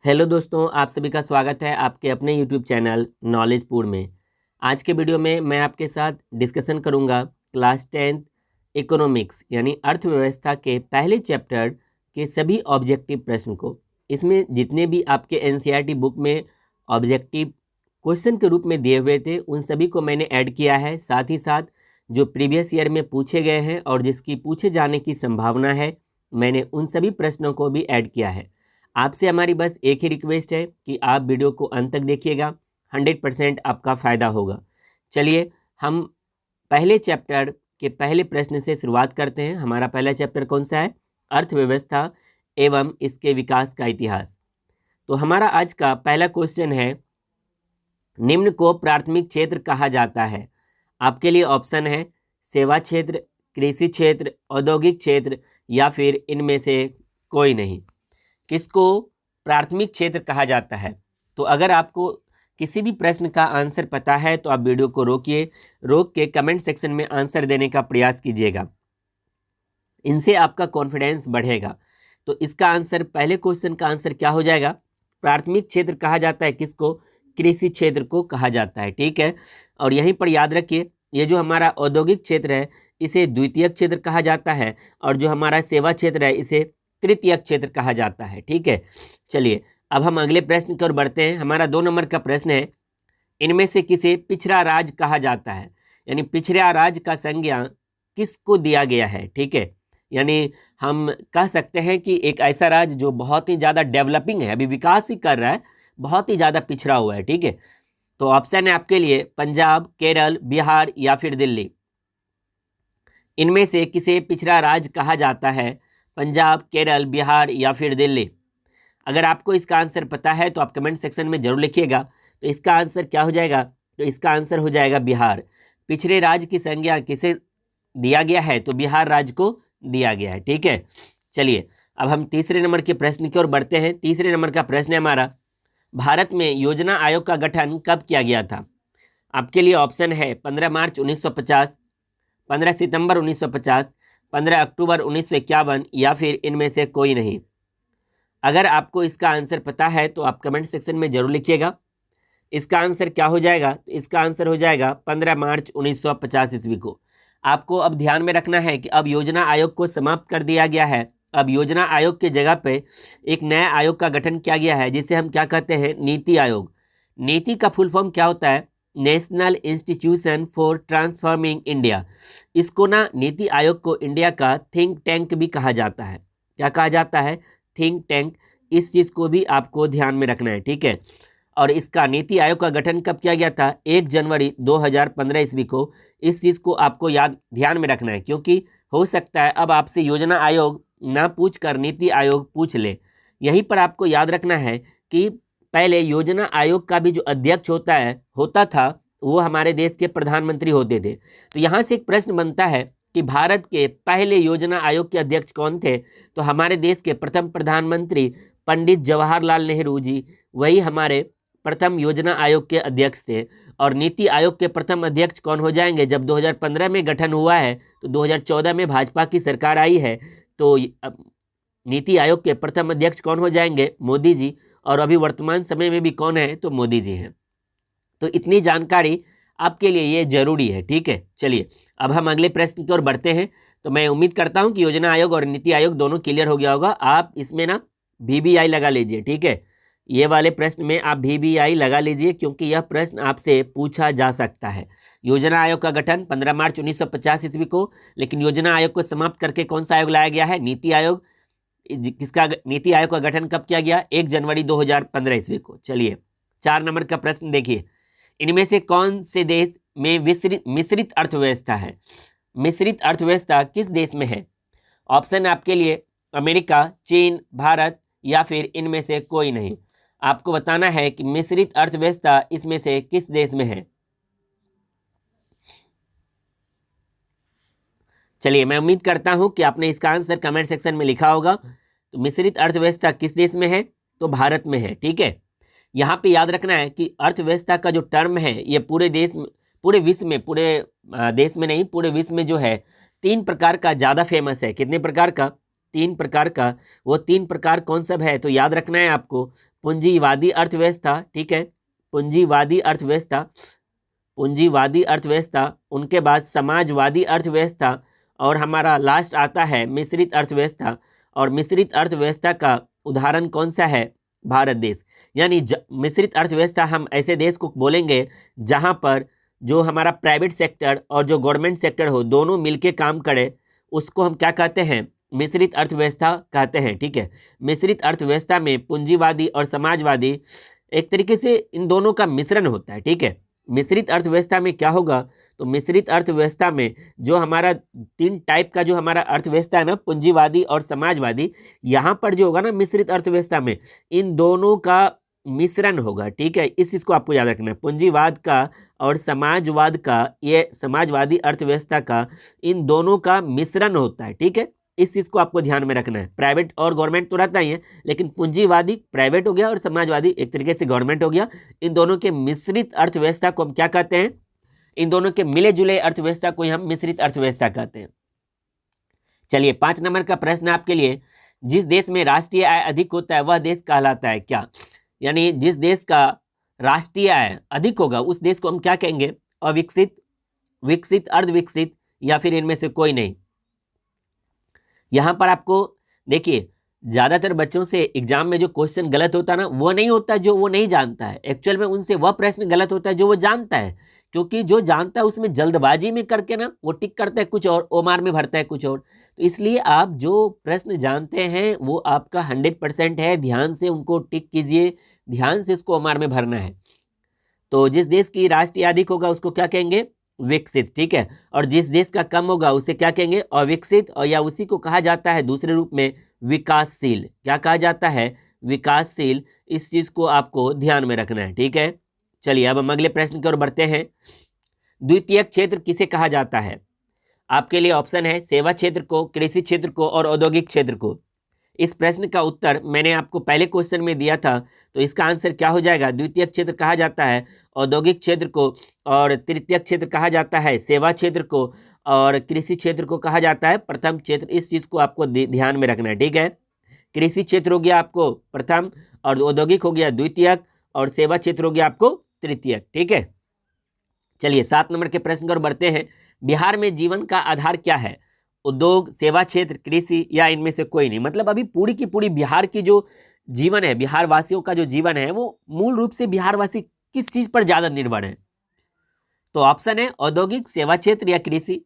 Hello दोस्तों, आप सभी का स्वागत है आपके अपने यूट्यूब चैनल नॉलेजपुर में। आज के वीडियो में मैं आपके साथ डिस्कशन करूंगा क्लास 10th इकोनॉमिक्स यानी अर्थव्यवस्था के पहले चैप्टर के सभी ऑब्जेक्टिव प्रश्न को। इसमें जितने भी आपके एनसीईआरटी बुक में ऑब्जेक्टिव क्वेश्चन के रूप में दिए हुए थे उन सभी को मैंने ऐड किया है। साथ ही साथ जो प्रीवियस ईयर में पूछे गए हैं और जिसकी पूछे जाने की संभावना है, मैंने उन सभी प्रश्नों को भी ऐड किया है। आपसे हमारी बस एक ही रिक्वेस्ट है कि आप वीडियो को अंत तक देखिएगा, 100% आपका फ़ायदा होगा। चलिए हम पहले चैप्टर के पहले प्रश्न से शुरुआत करते हैं। हमारा पहला चैप्टर कौन सा है? अर्थव्यवस्था एवं इसके विकास का इतिहास। तो हमारा आज का पहला क्वेश्चन है, निम्न को प्राथमिक क्षेत्र कहा जाता है। आपके लिए ऑप्शन है सेवा क्षेत्र, कृषि क्षेत्र, औद्योगिक क्षेत्र या फिर इनमें से कोई नहीं। किसको प्राथमिक क्षेत्र कहा जाता है? तो अगर आपको किसी भी प्रश्न का आंसर पता है तो आप वीडियो को रोक के कमेंट सेक्शन में आंसर देने का प्रयास कीजिएगा। इनसे आपका कॉन्फिडेंस बढ़ेगा। तो इसका आंसर, पहले क्वेश्चन का आंसर क्या हो जाएगा? प्राथमिक क्षेत्र कहा जाता है किसको? कृषि क्षेत्र को कहा जाता है। ठीक है, और यहीं पर याद रखिए, ये जो हमारा औद्योगिक क्षेत्र है इसे द्वितीयक क्षेत्र कहा जाता है और जो हमारा सेवा क्षेत्र है इसे तृतीय क्षेत्र कहा जाता है। ठीक है, चलिए अब हम अगले प्रश्न की ओर बढ़ते हैं। हमारा 2 नंबर का प्रश्न है, इनमें से किसे पिछड़ा राज्य कहा जाता है? यानी पिछड़ा राज्य का संज्ञा किसको दिया गया है? ठीक है, यानी हम कह सकते हैं कि एक ऐसा राज्य जो बहुत ही ज़्यादा डेवलपिंग है, अभी विकास ही कर रहा है, बहुत ही ज़्यादा पिछड़ा हुआ है। ठीक है, तो ऑप्शन है आपके लिए पंजाब, केरल, बिहार या फिर दिल्ली। इनमें से किसे पिछड़ा राज्य कहा जाता है? पंजाब, केरल, बिहार या फिर दिल्ली। अगर आपको इसका आंसर पता है तो आप कमेंट सेक्शन में जरूर लिखिएगा। तो इसका आंसर क्या हो जाएगा? तो इसका आंसर हो जाएगा बिहार। पिछड़े राज्य की संज्ञा किसे दिया गया है? तो बिहार राज्य को दिया गया है। ठीक है, चलिए अब हम तीसरे नंबर के प्रश्न की ओर बढ़ते हैं। तीसरे नंबर का प्रश्न है हमारा, भारत में योजना आयोग का गठन कब किया गया था? आपके लिए ऑप्शन है 15 मार्च 1950, 15 सितंबर 1950, 15 अक्टूबर 1951 या फिर इनमें से कोई नहीं। अगर आपको इसका आंसर पता है तो आप कमेंट सेक्शन में जरूर लिखिएगा। इसका आंसर क्या हो जाएगा? इसका आंसर हो जाएगा 15 मार्च 1950 ईस्वी को। आपको अब ध्यान में रखना है कि अब योजना आयोग को समाप्त कर दिया गया है। अब योजना आयोग के जगह पे एक नया आयोग का गठन किया गया है जिसे हम क्या कहते हैं? नीति आयोग। नीति का फुल फॉर्म क्या होता है? National institution for transforming India. इसको ना नीति आयोग को इंडिया का थिंक टैंक भी कहा जाता है। क्या कहा जाता है? Think tank. इस चीज़ को भी आपको ध्यान में रखना है। ठीक है, और इसका नीति आयोग का गठन कब किया गया था? 1 जनवरी 2015 ईस्वी को। इस चीज़ को आपको ध्यान में रखना है, क्योंकि हो सकता है अब आपसे योजना आयोग ना पूछ कर नीति आयोग पूछ ले। यहीं पर आपको याद रखना है कि पहले योजना आयोग का भी जो अध्यक्ष होता था वो हमारे देश के प्रधानमंत्री होते थे। तो यहाँ से एक प्रश्न बनता है कि भारत के पहले योजना आयोग के अध्यक्ष कौन थे? तो हमारे देश के प्रथम प्रधानमंत्री पंडित जवाहरलाल नेहरू जी, वही हमारे प्रथम योजना आयोग के अध्यक्ष थे। और नीति आयोग के प्रथम अध्यक्ष कौन हो जाएंगे? जब 2015 में गठन हुआ है तो 2014 में भाजपा की सरकार आई है, तो नीति आयोग के प्रथम अध्यक्ष कौन हो जाएंगे? मोदी जी। और अभी वर्तमान समय में भी कौन है? तो मोदी जी हैं। तो इतनी जानकारी आपके लिए ये जरूरी है। ठीक है, चलिए अब हम अगले प्रश्न की ओर बढ़ते हैं। तो मैं उम्मीद करता हूं कि योजना आयोग और नीति आयोग दोनों क्लियर हो गया होगा। आप इसमें ना VBI लगा लीजिए। ठीक है, ये वाले प्रश्न में आप VBI लगा लीजिए, क्योंकि यह प्रश्न आपसे पूछा जा सकता है। योजना आयोग का गठन 15 मार्च 1950 ईस्वी को, लेकिन योजना आयोग को समाप्त करके कौन सा आयोग लाया गया है? नीति आयोग। किसका नीति आयोग का गठन कब किया गया? 1 जनवरी 2015 ईस्वी को। चलिए 4 नंबर का प्रश्न देखिए, इनमें से कौन से देश में मिश्रित अर्थव्यवस्था है? मिश्रित अर्थव्यवस्था किस देश में है? ऑप्शन आपके लिए अमेरिका, चीन, भारत या फिर इनमें से कोई नहीं। आपको बताना है कि मिश्रित अर्थव्यवस्था इसमें से किस देश में है। चलिए मैं उम्मीद करता हूं कि आपने इसका आंसर कमेंट सेक्शन में लिखा होगा। तो मिश्रित अर्थव्यवस्था किस देश में है? तो भारत में है। ठीक है, यहाँ पे याद रखना है कि अर्थव्यवस्था का जो टर्म है ये पूरे देश में, पूरे विश्व में, पूरे देश में नहीं, पूरे विश्व में जो है 3 प्रकार का ज़्यादा फेमस है। कितने प्रकार का? तीन प्रकार का, वो तीन प्रकार कौन सब है तो याद रखना है आपको। पूंजीवादी अर्थव्यवस्था, ठीक है, पूंजीवादी अर्थव्यवस्था, पूंजीवादी अर्थव्यवस्था, उनके बाद समाजवादी अर्थव्यवस्था, और हमारा लास्ट आता है मिश्रित अर्थव्यवस्था। और मिश्रित अर्थव्यवस्था का उदाहरण कौन सा है? भारत देश। यानी मिश्रित अर्थव्यवस्था हम ऐसे देश को बोलेंगे जहां पर जो हमारा प्राइवेट सेक्टर और जो गवर्नमेंट सेक्टर हो दोनों मिलके काम करे, उसको हम क्या कहते हैं? मिश्रित अर्थव्यवस्था कहते हैं, ठीक है। मिश्रित अर्थव्यवस्था में पूंजीवादी और समाजवादी एक तरीके से इन दोनों का मिश्रण होता है, ठीक है। मिश्रित अर्थव्यवस्था में क्या होगा? तो मिश्रित अर्थव्यवस्था में जो हमारा तीन टाइप का जो हमारा अर्थव्यवस्था है ना, पूंजीवादी और समाजवादी, यहाँ पर जो होगा ना मिश्रित अर्थव्यवस्था में इन दोनों का मिश्रण होगा, ठीक है। इस चीज को आपको याद रखना है, पूंजीवाद का और समाजवाद का, ये समाजवादी अर्थव्यवस्था का, इन दोनों का मिश्रण होता है, ठीक है। इस चीज को आपको ध्यान में रखना है। प्राइवेट और गवर्नमेंट तो रहता ही है, लेकिन पूंजीवादी प्राइवेट हो गया और समाजवादी एक तरीके से गवर्नमेंट हो गया। इन दोनों के मिश्रित अर्थव्यवस्था को हम क्या कहते हैं? इन दोनों के मिले जुले अर्थव्यवस्था को हम मिश्रित अर्थव्यवस्था कहते हैं। चलिए 5 नंबर का प्रश्न आपके लिए, जिस देश में राष्ट्रीय आय अधिक होता है वह देश कहलाता है क्या? यानी जिस देश का राष्ट्रीय आय अधिक होगा उस देश को हम क्या कहेंगे? अविकसित, विकसित, अर्धविकसित, या फिर इनमें से कोई नहीं। यहां पर आपको देखिए, ज्यादातर बच्चों से एग्जाम में जो क्वेश्चन गलत होता है ना, वो नहीं होता जो वो नहीं जानता है, एक्चुअल में उनसे वह प्रश्न गलत होता है जो वो जानता है। क्योंकि जो जानता है उसमें जल्दबाजी में करके ना वो टिक करता है कुछ और, ओमार में भरता है कुछ और। तो इसलिए आप जो प्रश्न जानते हैं वो आपका 100% है, ध्यान से उनको टिक कीजिए, ध्यान से उसको ओमार में भरना है। तो जिस देश की राष्ट्रीय अधिक होगा उसको क्या कहेंगे? विकसित, ठीक है। और जिस देश का कम होगा उसे क्या कहेंगे? अविकसित, और या उसी को कहा जाता है दूसरे रूप में विकासशील। क्या कहा जाता है? विकासशील। इस चीज को आपको ध्यान में रखना है, ठीक है। चलिए अब हम अगले प्रश्न की ओर बढ़ते हैं। द्वितीयक क्षेत्र किसे कहा जाता है? आपके लिए ऑप्शन है सेवा क्षेत्र को, कृषि क्षेत्र को और औद्योगिक क्षेत्र को। इस प्रश्न का उत्तर मैंने आपको पहले क्वेश्चन में दिया था, तो इसका आंसर क्या हो जाएगा? द्वितीयक क्षेत्र कहा जाता है औद्योगिक क्षेत्र को, और तृतीयक क्षेत्र कहा जाता है सेवा क्षेत्र को, और कृषि क्षेत्र को कहा जाता है प्रथम क्षेत्र। इस चीज को आपको ध्यान में रखना है, ठीक है। कृषि क्षेत्र हो गया आपको प्रथम, और औद्योगिक हो गया द्वितीयक, और सेवा क्षेत्र हो गया आपको तृतीयक, ठीक है। चलिए 7 नंबर के प्रश्न पर बढ़ते हैं। बिहार में जीवन का आधार क्या है? उद्योग, सेवा क्षेत्र, कृषि, या इनमें से कोई नहीं। मतलब अभी पूरी की पूरी बिहार की जो जीवन है, बिहार वासियों का जो जीवन है, वो मूल रूप से बिहार वासी किस चीज पर ज्यादा निर्भर है? तो ऑप्शन है औद्योगिक, सेवा क्षेत्र या कृषि।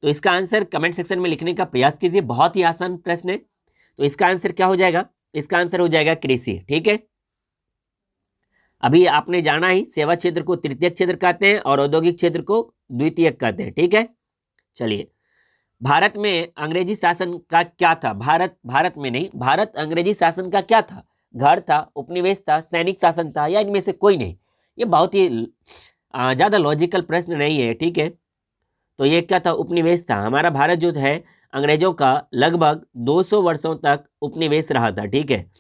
तो इसका आंसर कमेंट सेक्शन में लिखने का प्रयास कीजिए, बहुत ही आसान प्रश्न है। तो इसका आंसर क्या हो जाएगा? इसका आंसर हो जाएगा कृषि, ठीक है। अभी आपने जाना ही, सेवा क्षेत्र को तृतीयक क्षेत्र कहते हैं और औद्योगिक क्षेत्र को द्वितीयक कहते हैं, ठीक है। चलिए, भारत में अंग्रेजी शासन का क्या था? भारत में नहीं, भारत अंग्रेजी शासन का क्या था? घर था, उपनिवेश था, सैनिक शासन था, या इनमें से कोई नहीं? ये बहुत ही ज्यादा लॉजिकल प्रश्न नहीं है, ठीक है। तो ये क्या था? उपनिवेश था। हमारा भारत जो है अंग्रेजों का लगभग 200 वर्षों तक उपनिवेश रहा था, ठीक है।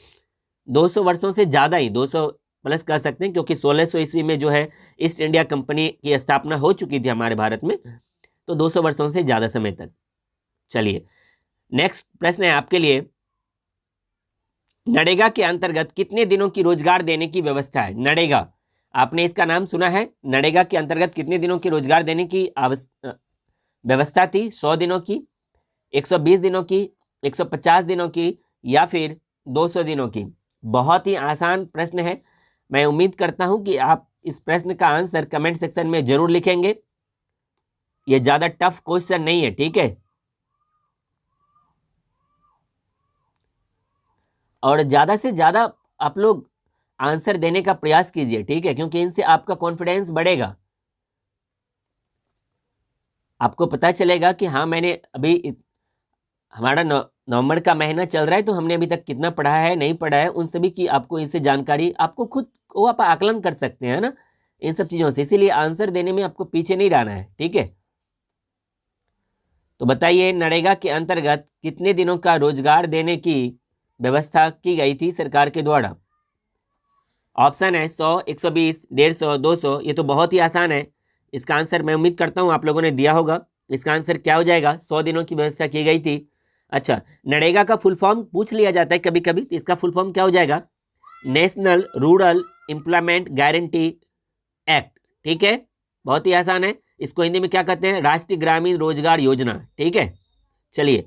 200 वर्षों से ज्यादा ही, 200 प्लस कह सकते हैं, क्योंकि 1600 ईस्वी में जो है ईस्ट इंडिया कंपनी की स्थापना हो चुकी थी हमारे भारत में, तो 200 वर्षों से ज्यादा समय तक। चलिए नेक्स्ट प्रश्न है आपके लिए, नरेगा के अंतर्गत कितने दिनों की रोजगार देने की व्यवस्था है? नरेगा, आपने इसका नाम सुना है? नरेगा के अंतर्गत कितने दिनों की रोजगार देने की व्यवस्था थी? 100 दिनों की, 120 दिनों की, 150 दिनों की, या फिर 200 दिनों की? बहुत ही आसान प्रश्न है। मैं उम्मीद करता हूं कि आप इस प्रश्न का आंसर कमेंट सेक्शन में जरूर लिखेंगे। यह ज्यादा टफ क्वेश्चन नहीं है, ठीक है। और ज्यादा से ज्यादा आप लोग आंसर देने का प्रयास कीजिए, ठीक है, क्योंकि इनसे आपका कॉन्फिडेंस बढ़ेगा। आपको पता चलेगा कि हाँ, मैंने अभी हमारा नवंबर का महीना चल रहा है, तो हमने अभी तक कितना पढ़ा है, नहीं पढ़ा है, उन सभी की आपको इससे जानकारी, आपको खुद को आप आकलन कर सकते हैं ना इन सब चीजों से। इसीलिए आंसर देने में आपको पीछे नहीं रहना है, ठीक है। तो बताइए, नरेगा के अंतर्गत कितने दिनों का रोजगार देने की व्यवस्था की गई थी सरकार के द्वारा? ऑप्शन है 100, 120, 150, 200। ये तो बहुत ही आसान है। इसका आंसर मैं उम्मीद करता हूं आप लोगों ने दिया होगा। इसका आंसर क्या हो जाएगा? 100 दिनों की व्यवस्था की गई थी। अच्छा, नरेगा का फुल फॉर्म पूछ लिया जाता है कभी कभी, तो इसका फुल फॉर्म क्या हो जाएगा? National rural employment guarantee act. ठीक है, बहुत ही आसान है। इसको हिंदी में क्या कहते हैं? राष्ट्रीय ग्रामीण रोजगार योजना। ठीक है, चलिए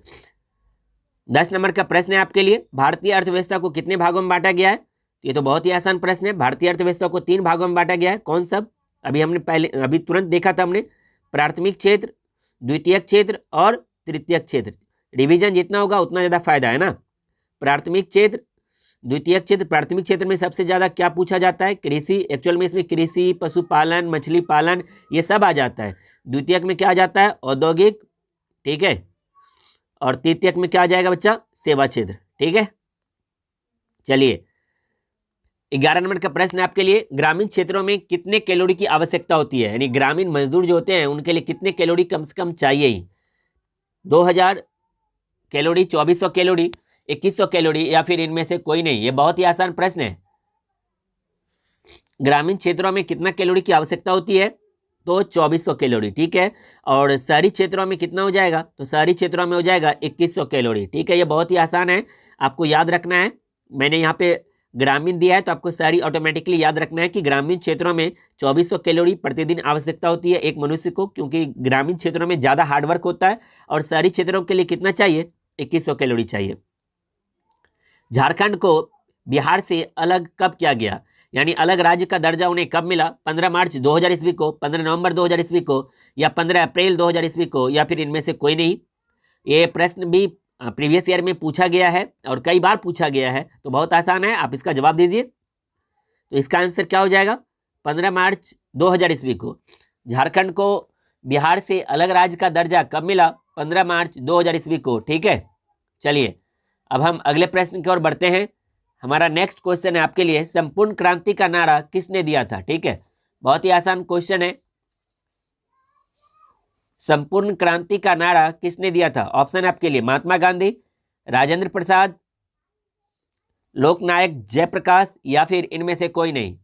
10 नंबर का प्रश्न है आपके लिए। भारतीय अर्थव्यवस्था को कितने भागों में बांटा गया है? ये तो बहुत ही आसान प्रश्न है। भारतीय अर्थव्यवस्था को 3 भागों में बांटा गया है। कौन सब? अभी तुरंत देखा था हमने। प्राथमिक क्षेत्र, द्वितीयक क्षेत्र और तृतीयक क्षेत्र। रिवीजन जितना होगा उतना ज़्यादा फायदा है ना। प्राथमिक क्षेत्र, द्वितीयक क्षेत्र। प्राथमिक क्षेत्र में सबसे ज़्यादा क्या पूछा जाता है? कृषि। एक्चुअल में इसमें कृषि, पशुपालन, मछली पालन ये सब आ जाता है। द्वितीयक में क्या आ जाता है? औद्योगिक। ठीक है, और तृतीयक में क्या आ जाएगा बच्चा? सेवा क्षेत्र। ठीक है, चलिए 11 नंबर का प्रश्न है आपके लिए। ग्रामीण क्षेत्रों में कितने कैलोरी की आवश्यकता होती है? यानी ग्रामीण मजदूर जो होते हैं उनके लिए कितने कैलोरी कम से कम चाहिए ही? 2000 कैलोरी, 2400 कैलोरी, 2100 कैलोरी, या फिर इनमें से कोई नहीं? ये बहुत ही आसान प्रश्न है। ग्रामीण क्षेत्रों में कितना कैलोरी की आवश्यकता होती है? तो 2400 कैलोरी। ठीक है, और शहरी क्षेत्रों में कितना हो जाएगा? तो शहरी क्षेत्रों में हो जाएगा 2100 कैलोरी। ठीक है, ये बहुत ही आसान है, आपको याद रखना है। मैंने यहाँ पे ग्रामीण दिया है तो आपको शहरी ऑटोमेटिकली याद रखना है कि ग्रामीण क्षेत्रों में 2400 कैलोरी प्रतिदिन आवश्यकता होती है एक मनुष्य को, क्योंकि ग्रामीण क्षेत्रों में ज़्यादा हार्डवर्क होता है। और शहरी क्षेत्रों के लिए कितना चाहिए? 2100 कैलोरी चाहिए। झारखंड को बिहार से अलग कब किया गया? यानी अलग राज्य का दर्जा उन्हें कब मिला? 15 मार्च 2000 ईस्वी को, 15 नवंबर 2000 ईस्वी को, या 15 अप्रैल 2000 ईस्वी को, या फिर इनमें से कोई नहीं? ये प्रश्न भी प्रीवियस ईयर में पूछा गया है और कई बार पूछा गया है, तो बहुत आसान है, आप इसका जवाब दीजिए। तो इसका आंसर क्या हो जाएगा? 15 मार्च 2000 ईस्वी को झारखंड को बिहार से अलग राज्य का दर्जा कब मिला? 15 मार्च 2000 ईस्वी को। ठीक है, चलिए अब हम अगले प्रश्न की ओर बढ़ते हैं। हमारा नेक्स्ट क्वेश्चन है आपके लिए, संपूर्ण क्रांति का नारा किसने दिया था? ठीक है, बहुत ही आसान क्वेश्चन है। संपूर्ण क्रांति का नारा किसने दिया था? ऑप्शन है आपके लिए महात्मा गांधी, राजेंद्र प्रसाद, लोकनायक जयप्रकाश, या फिर इनमें से कोई नहीं?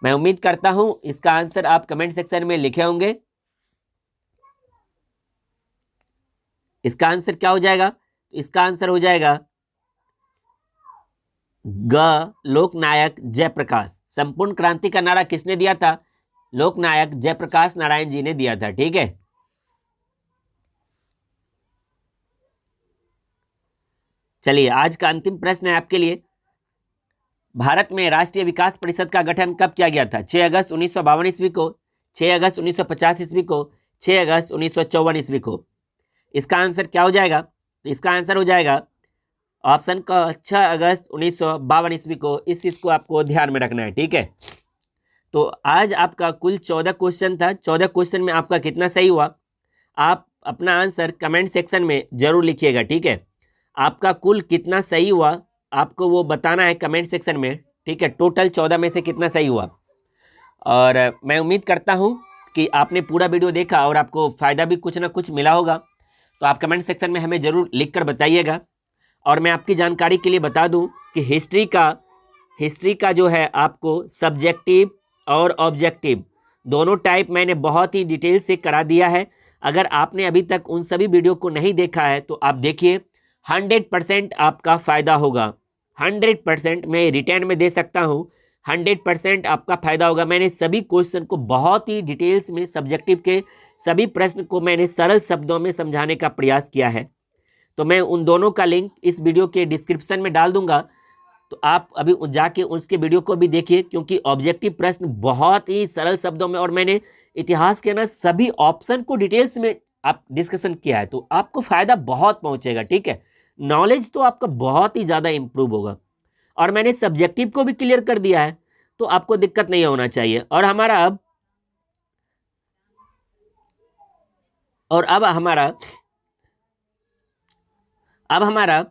मैं उम्मीद करता हूं इसका आंसर आप कमेंट सेक्शन में लिखे होंगे। इसका आंसर क्या हो जाएगा? इसका आंसर हो जाएगा ग, लोकनायक जयप्रकाश। संपूर्ण क्रांति का नारा किसने दिया था? लोकनायक जयप्रकाश नारायण जी ने दिया था। ठीक है, चलिए आज का अंतिम प्रश्न है आपके लिए। भारत में राष्ट्रीय विकास परिषद का गठन कब किया गया था? 6 अगस्त 1952 ईस्वी को, 6 अगस्त 1950 ईस्वी को, 6 अगस्त 1954 ईस्वी को? इसका आंसर क्या हो जाएगा? तो इसका आंसर हो जाएगा ऑप्शन का 6 अगस्त 1952 ईस्वी को। इस चीज को आपको ध्यान में रखना है। ठीक है, तो आज आपका कुल 14 क्वेश्चन था। 14 क्वेश्चन में आपका कितना सही हुआ? आप अपना आंसर कमेंट सेक्शन में जरूर लिखिएगा। ठीक है, आपका कुल कितना सही हुआ आपको वो बताना है कमेंट सेक्शन में। ठीक है, टोटल 14 में से कितना सही हुआ। और मैं उम्मीद करता हूँ कि आपने पूरा वीडियो देखा और आपको फ़ायदा भी कुछ ना कुछ मिला होगा। तो आप कमेंट सेक्शन में हमें ज़रूर लिख कर बताइएगा। और मैं आपकी जानकारी के लिए बता दूं कि हिस्ट्री का जो है आपको सब्जेक्टिव और ऑब्जेक्टिव दोनों टाइप मैंने बहुत ही डिटेल से करा दिया है। अगर आपने अभी तक उन सभी वीडियो को नहीं देखा है तो आप देखिए, 100% आपका फ़ायदा होगा। 100% मैं रिटर्न में दे सकता हूँ, 100% आपका फायदा होगा। मैंने सभी क्वेश्चन को बहुत ही डिटेल्स में, सब्जेक्टिव के सभी प्रश्न को मैंने सरल शब्दों में समझाने का प्रयास किया है। तो मैं उन दोनों का लिंक इस वीडियो के डिस्क्रिप्शन में डाल दूंगा, तो आप अभी जाके उसके वीडियो को भी देखिए, क्योंकि ऑब्जेक्टिव प्रश्न बहुत ही सरल शब्दों में और मैंने इतिहास के ना सभी ऑप्शन को डिटेल्स में आप डिस्कशन किया है, तो आपको फायदा बहुत पहुंचेगा। ठीक है, नॉलेज तो आपका बहुत ही ज़्यादा इंप्रूव होगा। और मैंने सब्जेक्टिव को भी क्लियर कर दिया है, तो आपको दिक्कत नहीं होना चाहिए। और अब हमारा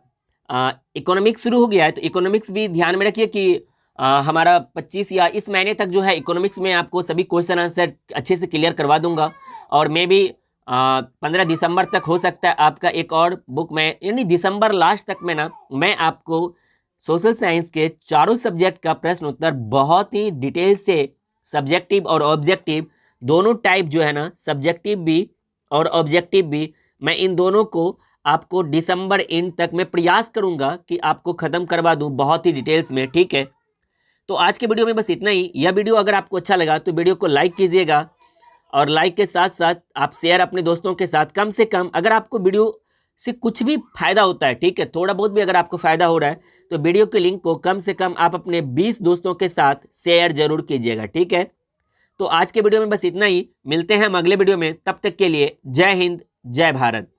इकोनॉमिक्स शुरू हो गया है। तो इकोनॉमिक्स भी ध्यान में रखिए कि हमारा 25 या इस महीने तक जो है इकोनॉमिक्स में आपको सभी क्वेश्चन आंसर अच्छे से क्लियर करवा दूंगा। और मे भी 15 दिसंबर तक हो सकता है आपका एक और बुक में, यानी दिसंबर लास्ट तक में ना मैं आपको सोशल साइंस के चारों सब्जेक्ट का प्रश्न उत्तर बहुत ही डिटेल से, सब्जेक्टिव और ऑब्जेक्टिव दोनों टाइप जो है ना, सब्जेक्टिव भी और ऑब्जेक्टिव भी मैं इन दोनों को आपको दिसंबर एंड तक मैं प्रयास करूंगा कि आपको ख़त्म करवा दूं बहुत ही डिटेल्स में, ठीक है। तो आज के वीडियो में बस इतना ही। यह वीडियो अगर आपको अच्छा लगा तो वीडियो को लाइक कीजिएगा, और लाइक के साथ साथ आप शेयर अपने दोस्तों के साथ। कम से कम अगर आपको वीडियो से कुछ भी फायदा होता है, ठीक है, थोड़ा बहुत भी अगर आपको फायदा हो रहा है, तो वीडियो के लिंक को कम से कम आप अपने 20 दोस्तों के साथ शेयर जरूर कीजिएगा, ठीक है। तो आज के वीडियो में बस इतना ही। मिलते हैं हम अगले वीडियो में, तब तक के लिए जय हिंद, जय भारत।